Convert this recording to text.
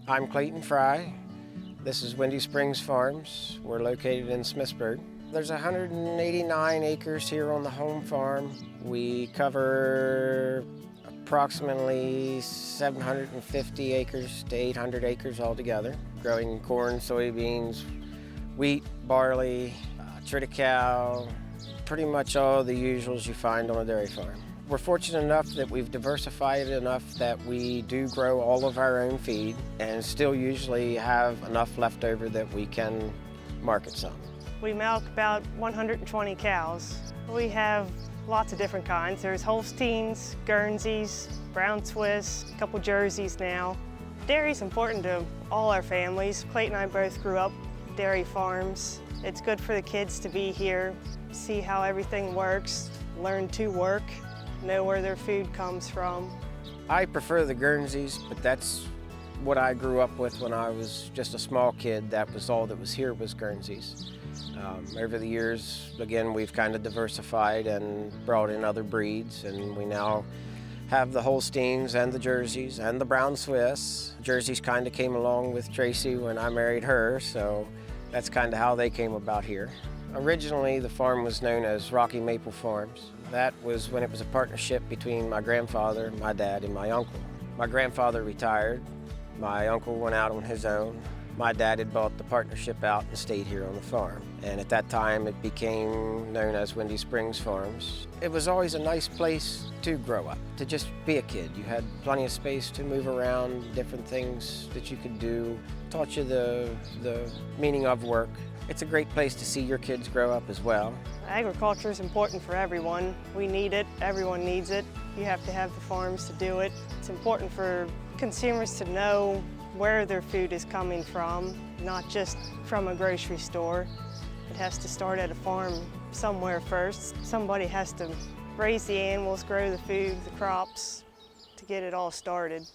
I'm Clayton Fry. This is Windy Springs Farms. We're located in Smithsburg. There's 189 acres here on the home farm. We cover approximately 750 acres to 800 acres altogether, growing corn, soybeans, wheat, barley, triticale, pretty much all the usuals you find on a dairy farm. We're fortunate enough that we've diversified enough that we do grow all of our own feed and still usually have enough left over that we can market some. We milk about 120 cows. We have lots of different kinds. There's Holsteins, Guernseys, Brown Swiss, a couple Jerseys now. Dairy's important to all our families. Clayton and I both grew up dairy farms. It's good for the kids to be here, see how everything works, learn to work, know where their food comes from. I prefer the Guernseys, but that's what I grew up with when I was just a small kid. That was all that was here was Guernseys. Over the years, again, we've kind of diversified and brought in other breeds, and we now have the Holsteins and the Jerseys and the Brown Swiss. Jerseys kind of came along with Tracy when I married her, so that's kind of how they came about here. Originally, the farm was known as Rocky Maple Farms. That was when it was a partnership between my grandfather, my dad, and my uncle. My grandfather retired. My uncle went out on his own. My dad had bought the partnership out and stayed here on the farm. And at that time, it became known as Windy Springs Farms. It was always a nice place to grow up, to just be a kid. You had plenty of space to move around, different things that you could do. Taught you the meaning of work. It's a great place to see your kids grow up as well. Agriculture is important for everyone. We need it, everyone needs it. You have to have the farms to do it. It's important for consumers to know where their food is coming from, not just from a grocery store. It has to start at a farm somewhere first. Somebody has to raise the animals, grow the food, the crops, to get it all started.